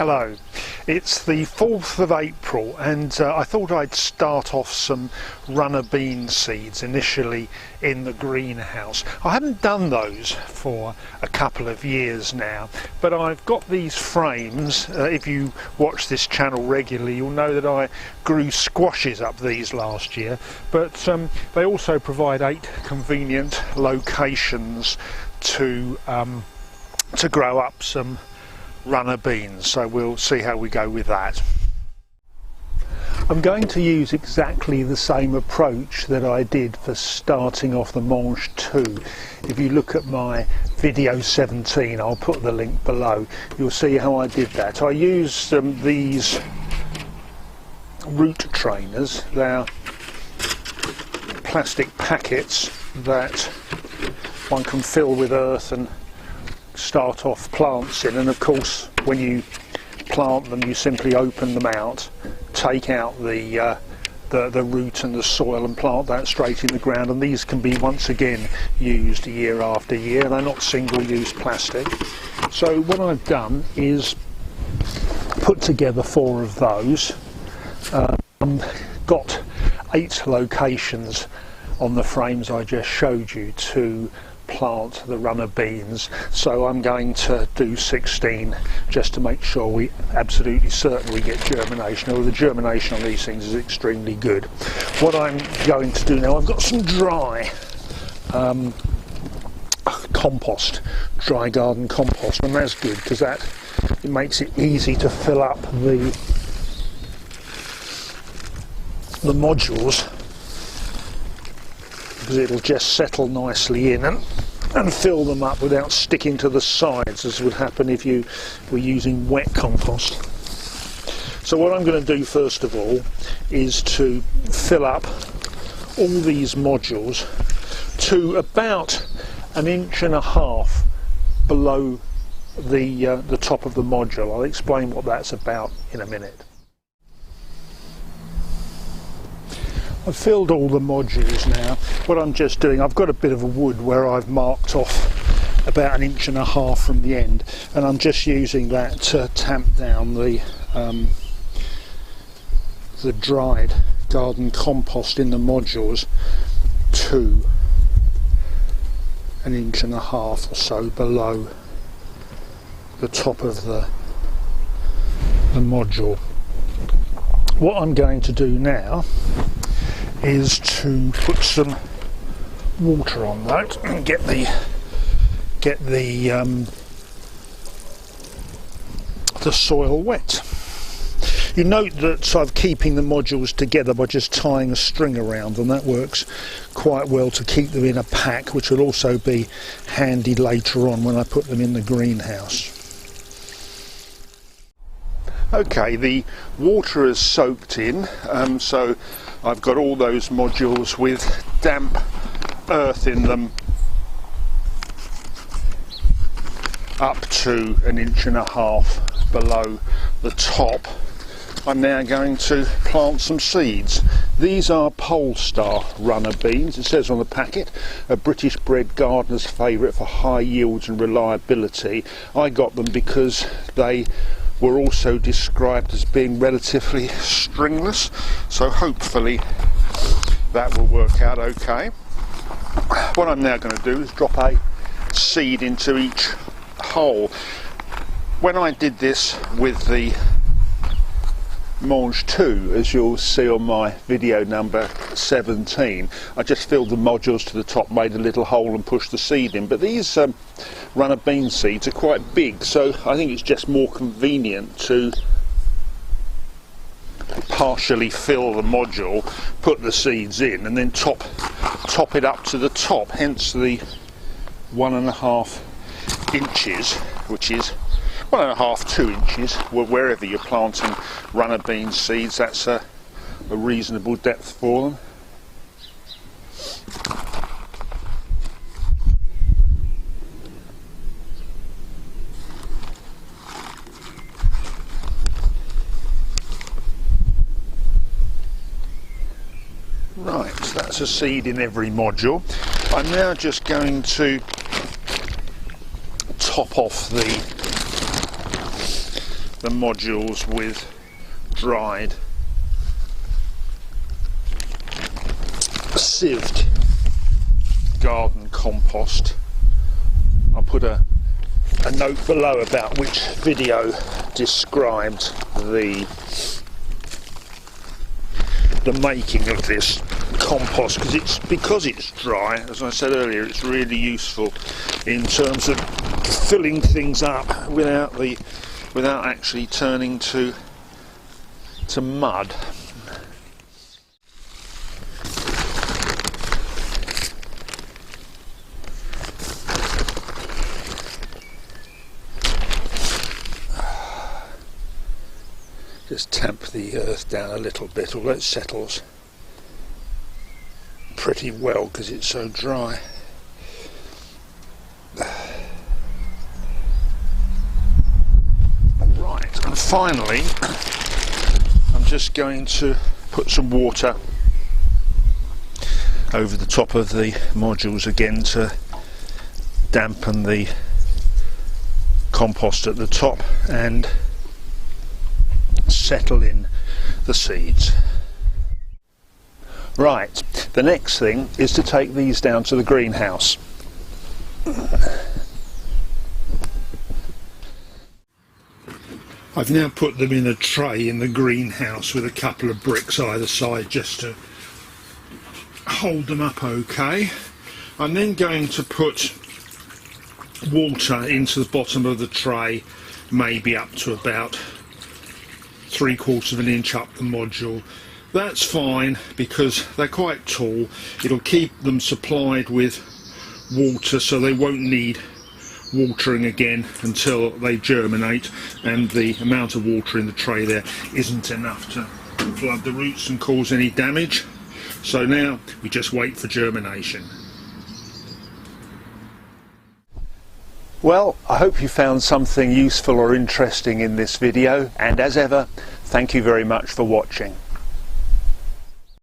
Hello, it's the 4th of April and I thought I'd start off some runner bean seeds initially in the greenhouse. I haven't done those for a couple of years now, but I've got these frames. If you watch this channel regularly, you'll know that I grew squashes up these last year, but they also provide 8 convenient locations to grow up some runner beans, so we'll see how we go with that. I'm going to use exactly the same approach that I did for starting off the Mange 2. If you look at my video 17, I'll put the link below, you'll see how I did that. I used these root trainers. They're plastic packets that one can fill with earth and start off plants in, and of course when you plant them you simply open them out, take out the root and the soil and plant that straight in the ground, and these can be once again used year after year. They're not single-use plastic. So what I've done is put together 4 of those, got 8 locations on the frames I just showed you to plant the runner beans, so I'm going to do 16 just to make sure we absolutely certain we get germination. Although the germination on these things is extremely good. What I'm going to do now, I've got some dry compost, dry garden compost, and that's good because it makes it easy to fill up the modules, because it'll just settle nicely in and fill them up without sticking to the sides, as would happen if you were using wet compost. So what I'm going to do first of all is to fill up all these modules to about 1.5 inches below the top of the module. I'll explain what that's about in a minute. I've filled all the modules now. What I'm just doing, I've got a bit of a wood where I've marked off about 1.5 inches from the end, and I'm just using that to tamp down the dried garden compost in the modules to 1.5 inches or so below the top of the module. What I'm going to do now is to put some water on that and get the soil wet. You note that I'm keeping the modules together by just tying a string around them. That works quite well to keep them in a pack, which will also be handy later on when I put them in the greenhouse. Okay, the water is soaked in, so I've got all those modules with damp earth in them up to 1.5 inches below the top. I'm now going to plant some seeds. These are Polestar runner beans. It says on the packet, a British bred gardener's favourite for high yields and reliability. I got them because they were also described as being relatively stringless, so hopefully that will work out okay. What I'm now going to do is drop a seed into each hole. When I did this with the Mange 2, as you'll see on my video number 17, I just filled the modules to the top, made a little hole and pushed the seed in. But these runner bean seeds are quite big, so I think it's just more convenient to partially fill the module, put the seeds in, and then top it up to the top, hence the 1.5 inches, which is 1.5 to 2 inches, wherever you're planting runner bean seeds. That's a reasonable depth for them. Right, that's a seed in every module. I'm now just going to top off the modules with dried sieved garden compost. I'll put a note below about which video described the making of this compost, because it's dry, as I said earlier, it's really useful in terms of filling things up without actually turning to mud. Just tamp the earth down a little bit, although it settles pretty well because it's so dry. Right, and finally I'm just going to put some water over the top of the modules again to dampen the compost at the top and settle in the seeds. Right, the next thing is to take these down to the greenhouse. I've now put them in a tray in the greenhouse with a couple of bricks either side just to hold them up okay. I'm then going to put water into the bottom of the tray, maybe up to about 3/4 of an inch up the module. That's fine because they're quite tall. It'll keep them supplied with water so they won't need watering again until they germinate, and the amount of water in the tray there isn't enough to flood the roots and cause any damage. So now we just wait for germination. Well, I hope you found something useful or interesting in this video, and as ever, thank you very much for watching.